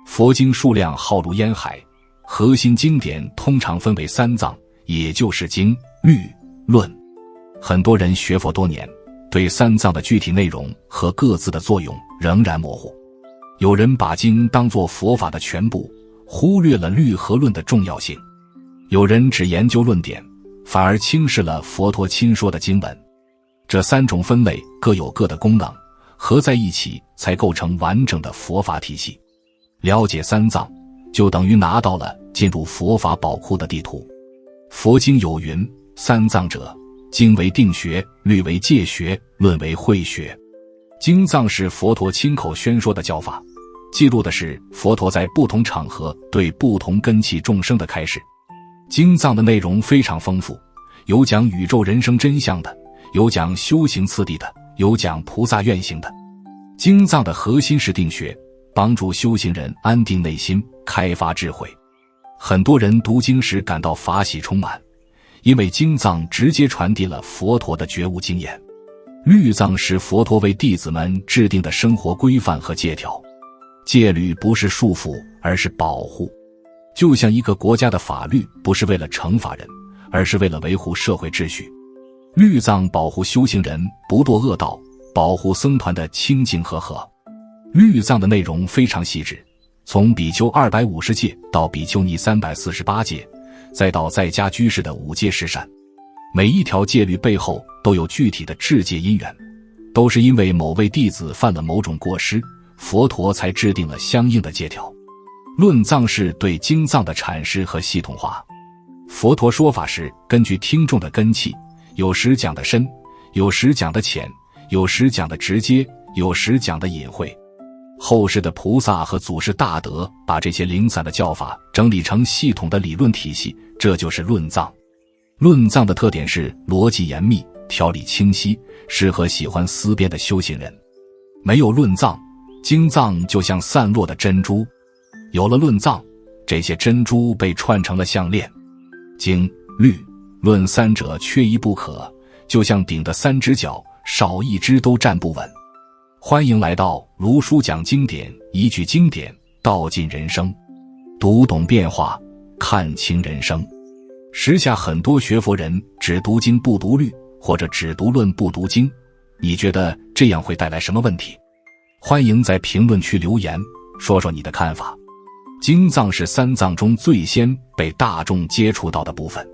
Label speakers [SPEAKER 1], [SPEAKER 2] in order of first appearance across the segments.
[SPEAKER 1] 佛经数量浩如烟海，核心经典通常分为三藏，也就是经、律、论。很多人学佛多年，对三藏的具体内容和各自的作用仍然模糊。有人把经当作佛法的全部，忽略了律和论的重要性。有人只研究论点，反而轻视了佛陀亲说的经文。这三种分类各有各的功能，合在一起才构成完整的佛法体系。了解三藏，就等于拿到了进入佛法宝库的地图。佛经有云：三藏者，经为定学，律为戒学，论为慧学。经藏是佛陀亲口宣说的教法，记录的是佛陀在不同场合对不同根器众生的开示。经藏的内容非常丰富，有讲宇宙人生真相的，有讲修行次第的，有讲菩萨愿行的。经藏的核心是定学，帮助修行人安定内心，开发智慧。很多人读经时感到法喜充满，因为经藏直接传递了佛陀的觉悟经验。律藏是佛陀为弟子们制定的生活规范和戒条。戒律不是束缚，而是保护。就像一个国家的法律不是为了惩罚人，而是为了维护社会秩序。律藏保护修行人不堕恶道，保护僧团的清净和和。律藏的内容非常细致，从比丘250戒到比丘尼348戒，再到在家居士的5戒十善。每一条戒律背后都有具体的制戒因缘，都是因为某位弟子犯了某种过失，佛陀才制定了相应的戒条。论藏是对经藏的阐释和系统化。佛陀说法时根据听众的根器，有时讲得深，有时讲得浅，有时讲得直接，有时讲得隐晦。后世的菩萨和祖师大德把这些零散的教法整理成系统的理论体系，这就是论藏。论藏的特点是逻辑严密，条理清晰，适合喜欢思辨的修行人。没有论藏，经藏就像散落的珍珠；有了论藏，这些珍珠被串成了项链。经、律、论三者缺一不可，就像顶的3只脚，少一只都站不稳。欢迎来到卢书讲经典，一句经典道尽人生，读懂变化，看清人生。时下很多学佛人只读经不读律，或者只读论不读经，你觉得这样会带来什么问题？欢迎在评论区留言，说说你的看法。经藏是三藏中最先被大众接触到的部分，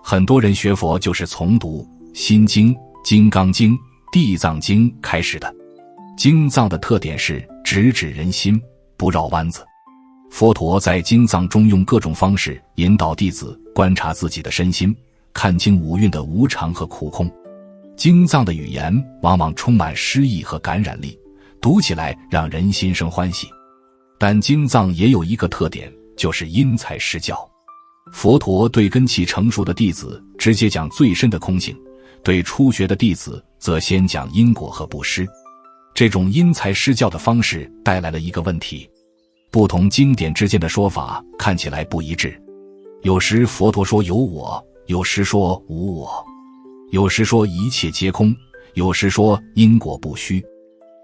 [SPEAKER 1] 很多人学佛就是从读心经、金刚经、地藏经开始的。经藏的特点是直指人心，不绕弯子。佛陀在经藏中用各种方式引导弟子观察自己的身心，看清五蕴的无常和苦空。经藏的语言往往充满诗意和感染力，读起来让人心生欢喜。但经藏也有一个特点，就是因材施教。佛陀对根器成熟的弟子直接讲最深的空性，对初学的弟子则先讲因果和布施。这种因材施教的方式带来了一个问题，不同经典之间的说法看起来不一致。有时佛陀说有我，有时说无我，有时说一切皆空，有时说因果不虚。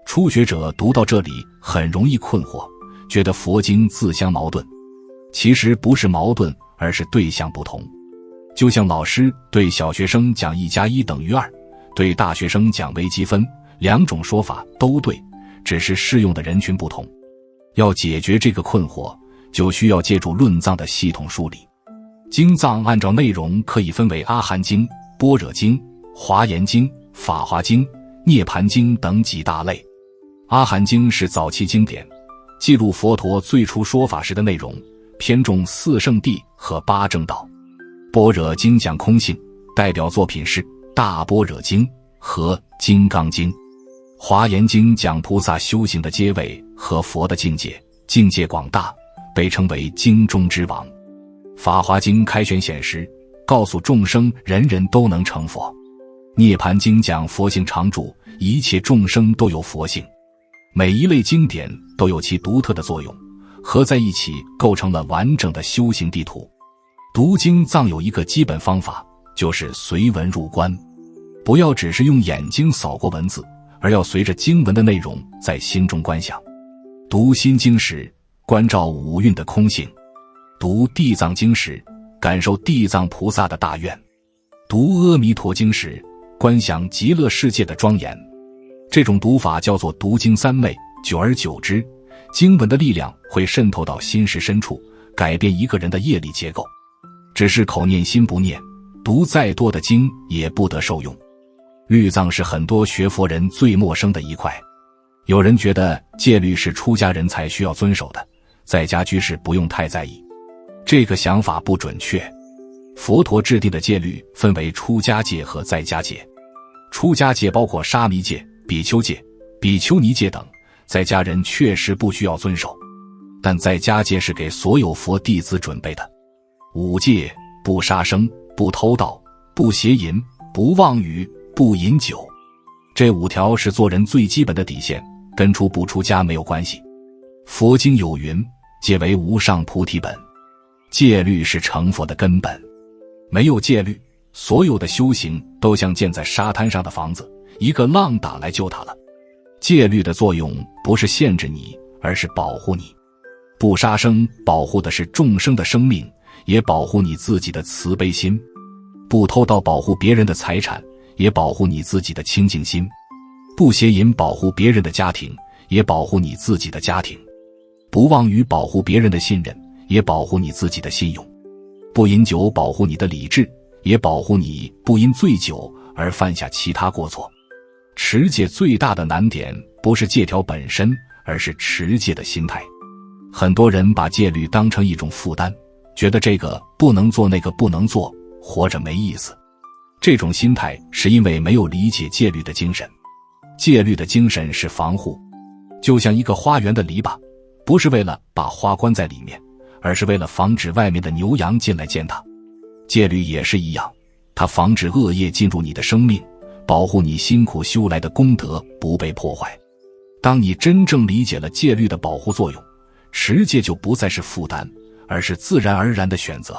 [SPEAKER 1] 初学者读到这里很容易困惑，觉得佛经自相矛盾。其实不是矛盾，而是对象不同。就像老师对小学生讲1+1等于2，对大学生讲微积分，两种说法都对，只是适用的人群不同。要解决这个困惑，就需要借助论藏的系统梳理。经藏按照内容可以分为阿含经、般若经、华严经、法华经、涅盘经等几大类。阿含经是早期经典，记录佛陀最初说法时的内容，偏重4圣谛和8正道。般若经讲空性，代表作品是大般若经和金刚经。华严经讲菩萨修行的阶位和佛的境界，境界广大，被称为经中之王。法华经开玄显实，告诉众生人人都能成佛。涅盘经讲佛性常住，一切众生都有佛性。每一类经典都有其独特的作用，合在一起构成了完整的修行地图。读经藏有一个基本方法，就是随文入观。不要只是用眼睛扫过文字，而要随着经文的内容在心中观想。读心经时，关照五蕴的空性；读地藏经时，感受地藏菩萨的大愿；读阿弥陀经时，观想极乐世界的庄严。这种读法叫做读经三昧，久而久之，经文的力量会渗透到心识深处，改变一个人的业力结构。只是口念心不念，读再多的经也不得受用。律藏是很多学佛人最陌生的一块。有人觉得戒律是出家人才需要遵守的，在家居士不用太在意。这个想法不准确。佛陀制定的戒律分为出家戒和在家戒。出家戒包括沙弥戒、比丘戒、比丘尼戒等，在家人确实不需要遵守。但在家戒是给所有佛弟子准备的。五戒：不杀生、不偷盗、不邪淫、不妄语、不饮酒。这5条是做人最基本的底线，跟出不出家没有关系。佛经有云：戒为无上菩提本。戒律是成佛的根本。没有戒律，所有的修行都像建在沙滩上的房子，一个浪打来就塌了。戒律的作用不是限制你，而是保护你。不杀生保护的是众生的生命，也保护你自己的慈悲心；不偷盗保护别人的财产，也保护你自己的清净心；不邪淫保护别人的家庭，也保护你自己的家庭；不妄语保护别人的信任，也保护你自己的信用；不饮酒保护你的理智，也保护你不因醉酒而犯下其他过错。持戒最大的难点不是戒条本身，而是持戒的心态。很多人把戒律当成一种负担，觉得这个不能做，那个不能做，活着没意思。这种心态是因为没有理解戒律的精神。戒律的精神是防护，就像一个花园的篱笆，不是为了把花关在里面，而是为了防止外面的牛羊进来践踏。戒律也是一样，它防止恶业进入你的生命，保护你辛苦修来的功德不被破坏。当你真正理解了戒律的保护作用，持戒就不再是负担，而是自然而然的选择。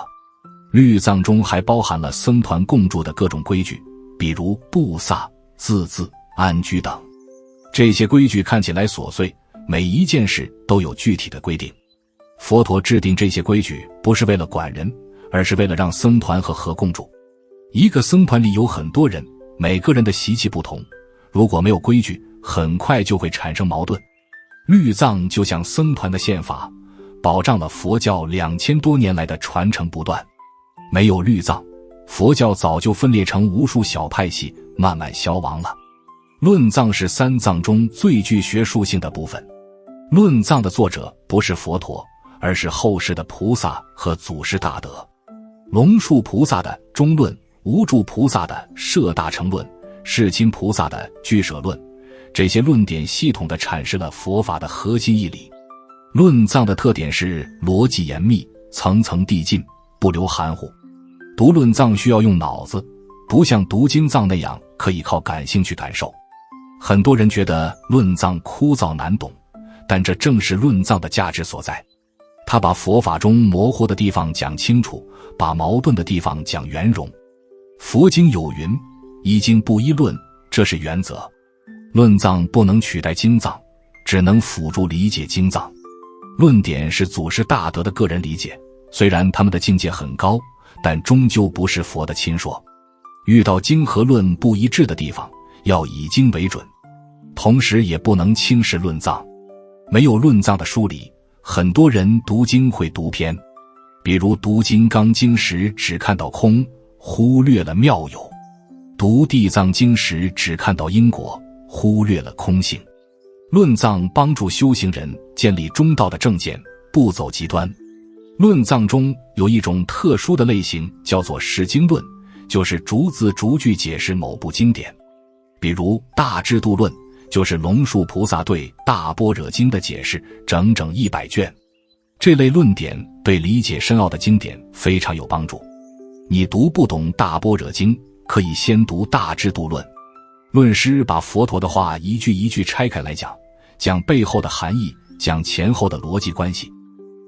[SPEAKER 1] 律藏中还包含了僧团共住的各种规矩，比如布萨、自恣、安居等。这些规矩看起来琐碎，每一件事都有具体的规定。佛陀制定这些规矩不是为了管人，而是为了让僧团和合共住。一个僧团里有很多人，每个人的习气不同，如果没有规矩，很快就会产生矛盾。律藏就像僧团的宪法，保障了佛教2000多年来的传承不断。没有律藏，佛教早就分裂成无数小派系，慢慢消亡了。论藏是3藏中最具学术性的部分。论藏的作者不是佛陀，而是后世的菩萨和祖师大德。龙树菩萨的中论，无著菩萨的摄大乘论，世亲菩萨的俱舍论，这些论点系统地阐释了佛法的核心义理。论藏的特点是逻辑严密，层层递进，不留含糊。读论藏需要用脑子，不像读经藏那样可以靠感性去感受。很多人觉得论藏枯燥难懂，但这正是论藏的价值所在。他把佛法中模糊的地方讲清楚，把矛盾的地方讲圆融。佛经有云：一经不一论，这是原则。论藏不能取代经藏，只能辅助理解经藏。论点是祖师大德的个人理解，虽然他们的境界很高，但终究不是佛的亲说。遇到经和论不一致的地方，要以经为准，同时也不能轻视论藏。没有论藏的梳理，很多人读经会读偏，比如读《金刚经》时只看到空，忽略了妙有；读《地藏经》时只看到因果，忽略了空性。论藏帮助修行人建立中道的正见，不走极端。论藏中有一种特殊的类型，叫做释经论，就是逐字逐句解释某部经典。比如《大智度论》，就是龙树菩萨对《大般若经》的解释，整整100卷。这类论点对理解深奥的经典非常有帮助。你读不懂《大般若经》，可以先读《大智度论》。论师把佛陀的话一句一句拆开来讲，讲背后的含义，讲前后的逻辑关系。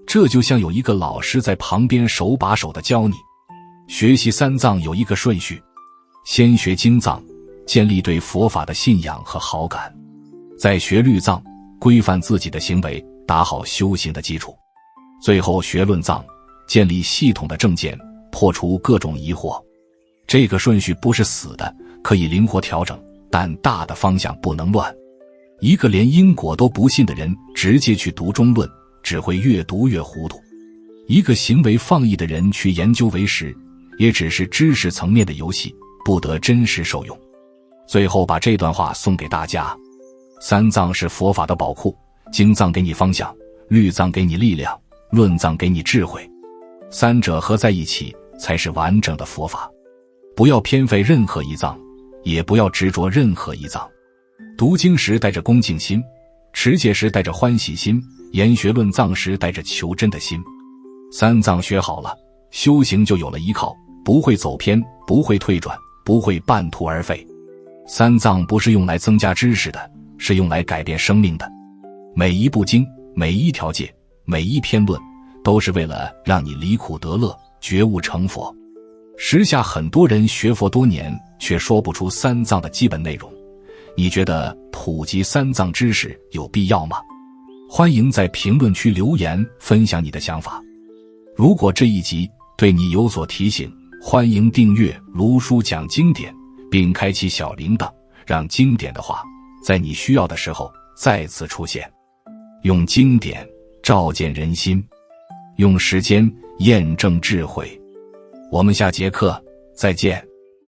[SPEAKER 1] 这就像有一个老师在旁边手把手地教你。学习3藏有一个顺序，先学经藏，建立对佛法的信仰和好感，再学律藏，规范自己的行为，打好修行的基础。最后学论藏，建立系统的正见，破除各种疑惑。这个顺序不是死的，可以灵活调整，但大的方向不能乱。一个连因果都不信的人直接去读中论，只会越读越糊涂。一个行为放逸的人去研究唯识，也只是知识层面的游戏，不得真实受用。最后把这段话送给大家：三藏是佛法的宝库，经藏给你方向，律藏给你力量，论藏给你智慧，三者合在一起才是完整的佛法。不要偏废任何一藏，也不要执着任何一藏。读经时带着恭敬心，持戒时带着欢喜心，研学论藏时带着求真的心。三藏学好了，修行就有了依靠，不会走偏，不会退转，不会半途而废。三藏不是用来增加知识的，是用来改变生命的。每一部经，每一条戒，每一篇论，都是为了让你离苦得乐，觉悟成佛。时下很多人学佛多年，却说不出三藏的基本内容。你觉得普及三藏知识有必要吗？欢迎在评论区留言分享你的想法。如果这一集对你有所提醒，欢迎订阅卢叔讲经典，并开启小铃铛，让经典的话在你需要的时候再次出现。用经典照见人心，用时间验证智慧。我们下节课再见。